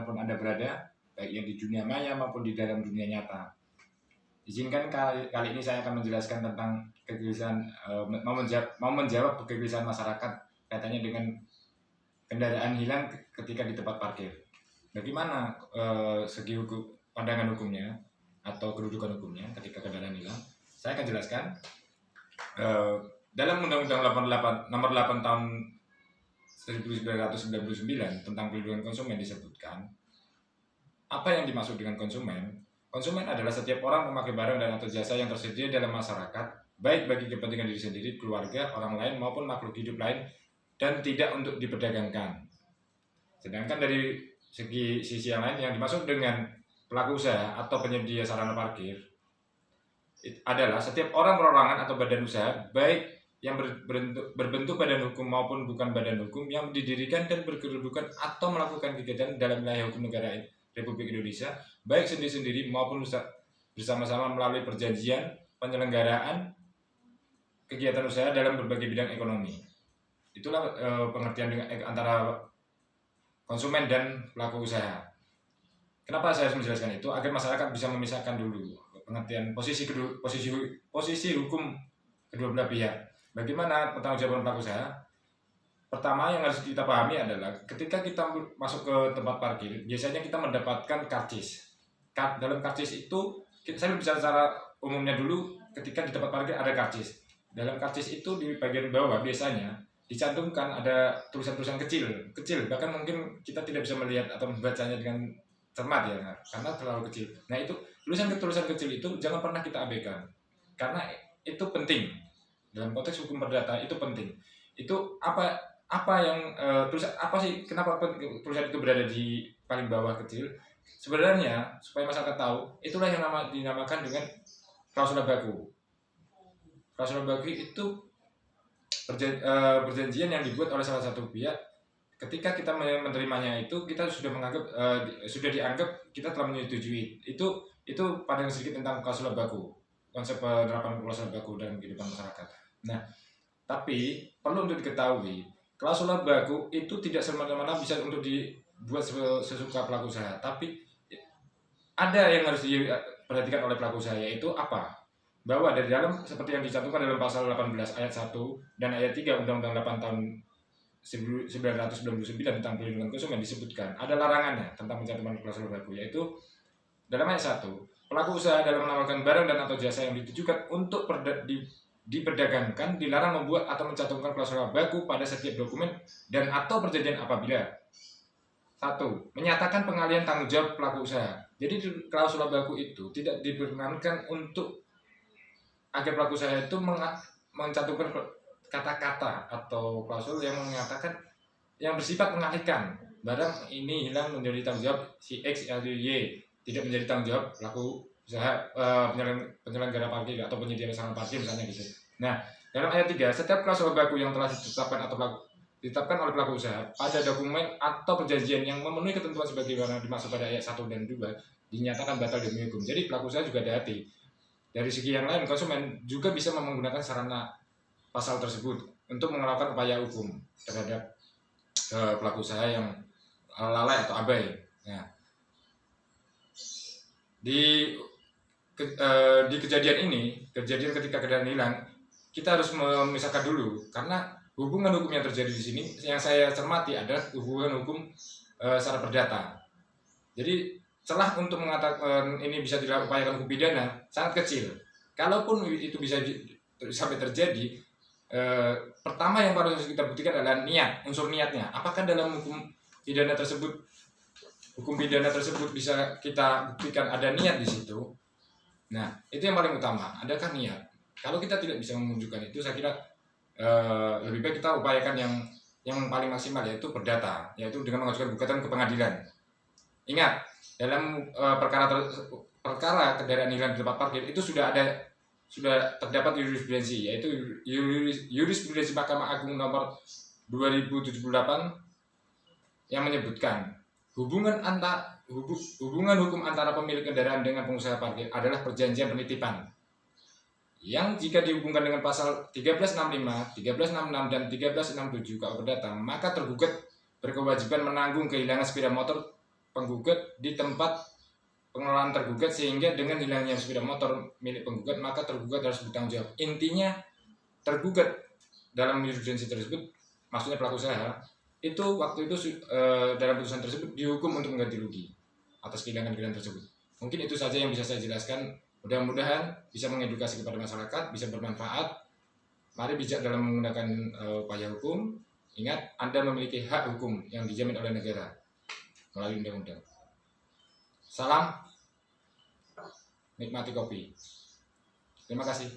dimanapun Anda berada, baik yang di dunia maya maupun di dalam dunia nyata. Izinkan kali ini saya akan menjelaskan tentang kegelisahan, mau menjawab kegelisahan masyarakat kaitannya dengan kendaraan hilang ketika di tempat parkir. Bagaimana segi pandangan hukumnya atau kedudukan hukumnya ketika kendaraan hilang? Saya akan jelaskan. Dalam Undang-Undang 88 Nomor 8 Tahun 1999 tentang perlindungan konsumen disebutkan apa yang dimaksud dengan konsumen. Konsumen adalah setiap orang memakai barang dan atau jasa yang tersedia dalam masyarakat, baik bagi kepentingan diri sendiri, keluarga, orang lain maupun makhluk hidup lain, dan tidak untuk diperdagangkan. Sedangkan dari sisi yang lain, yang dimaksud dengan pelaku usaha atau penyedia sarana parkir adalah setiap orang, perorangan atau badan usaha, baik yang berbentuk badan hukum maupun bukan badan hukum, yang didirikan dan berkedudukan atau melakukan kegiatan dalam wilayah hukum negara Republik Indonesia, baik sendiri-sendiri maupun bersama-sama melalui perjanjian penyelenggaraan kegiatan usaha dalam berbagai bidang ekonomi. Itulah pengertian antara konsumen dan pelaku usaha. Kenapa saya harus menjelaskan itu? Agar masyarakat bisa memisahkan dulu pengertian posisi hukum kedua belah pihak. Bagaimana pertanggungjawaban pelaku usaha? Pertama yang harus kita pahami adalah ketika kita masuk ke tempat parkir, biasanya kita mendapatkan karcis. Dalam karcis itu, saya bicara secara umumnya dulu, ketika di tempat parkir ada karcis. Dalam karcis itu di bagian bawah biasanya dicantumkan ada tulisan-tulisan kecil, bahkan mungkin kita tidak bisa melihat atau membacanya dengan cermat ya, karena terlalu kecil. Nah itu tulisan kecil itu jangan pernah kita abaikan, karena itu penting dalam konteks hukum perdata, itu penting. Itu apa yang tulisan apa sih, kenapa tulisan itu berada di paling bawah kecil? Sebenarnya supaya masyarakat tahu, itulah yang dinamakan dengan klausula baku. Klausula baku itu perjanjian yang dibuat oleh salah satu pihak. Ketika kita menerimanya itu, kita sudah dianggap kita telah menyetujui. Itu pandangan sedikit tentang klausula baku, konsep penerapan klausula baku dalam kehidupan masyarakat. Nah, tapi perlu untuk diketahui, klausula baku itu tidak semena-mena bisa untuk dibuat sesuka pelaku usaha, tapi ada yang harus diperhatikan oleh pelaku usaha, yaitu apa? Bahwa dari dalam, seperti yang dicantumkan dalam pasal 18 ayat 1 dan ayat 3 Undang-Undang 8 tahun 1999 tentang perlindungan konsumen disebutkan ada larangannya tentang pencantuman klausula baku, yaitu dalam ayat 1, pelaku usaha dalam menawarkan barang dan atau jasa yang ditujukan untuk diperdagangkan dilarang membuat atau mencantumkan klausula baku pada setiap dokumen dan atau perjanjian apabila 1. Menyatakan pengalihan tanggung jawab pelaku usaha. Jadi klausula baku itu tidak diperkenankan untuk agar pelaku usaha itu mencantumkan kata-kata atau klausul yang mengatakan yang bersifat mengalihkan barang ini hilang menjadi tanggung jawab si X atau Y, tidak menjadi tanggung jawab pelaku usaha penyelenggara parkir atau penyedia sarana parkir misalnya gitu. Nah, dalam ayat 3, setiap klausula baku yang telah ditetapkan oleh pelaku usaha pada dokumen atau perjanjian yang memenuhi ketentuan sebagaimana dimaksud pada ayat 1 dan 2 dinyatakan batal demi hukum. Jadi pelaku usaha juga hati-hati. Dari segi yang lain, konsumen juga bisa menggunakan sarana pasal tersebut untuk melakukan upaya hukum terhadap pelaku usaha yang lalai atau abai. Nah, di kejadian ketika kendaraan hilang, kita harus memisahkan dulu, karena hubungan hukum yang terjadi di sini yang saya cermati adalah hubungan hukum secara perdata. Jadi celah untuk mengatakan ini bisa diupayakan hukum pidana sangat kecil. Kalaupun itu bisa sampai terjadi, pertama yang harus kita buktikan adalah niat, unsur niatnya. Apakah dalam hukum pidana tersebut bisa kita buktikan ada niat di situ? Nah, itu yang paling utama. Adakah niat? Kalau kita tidak bisa menunjukkan itu, saya kira lebih baik kita upayakan yang paling maksimal, yaitu perdata, yaitu dengan mengajukan gugatan ke pengadilan. Ingat, dalam perkara kendaraan hilang di tempat parkir itu sudah terdapat jurisprudensi, yaitu jurisprudensi Mahkamah Agung nomor 2078 yang menyebutkan hubungan hukum antara pemilik kendaraan dengan pengusaha parkir adalah perjanjian penitipan yang jika dihubungkan dengan pasal 1365, 1366 dan 1367 KUH Perdata, maka tergugat berkewajiban menanggung kehilangan sepeda motor penggugat di tempat pengelolaan tergugat, sehingga dengan hilangnya sepeda motor milik penggugat maka tergugat harus bertanggung jawab. Intinya tergugat dalam jurisprudensi tersebut, maksudnya pelaku usaha itu waktu itu dalam putusan tersebut dihukum untuk mengganti rugi atas kehilangan-kehilangan tersebut. Mungkin itu saja yang bisa saya jelaskan. Mudah-mudahan bisa mengedukasi kepada masyarakat, bisa bermanfaat. Mari bijak dalam menggunakan upaya hukum. Ingat, Anda memiliki hak hukum yang dijamin oleh negara melalui undang-undang. Salam, nikmati kopi. Terima kasih.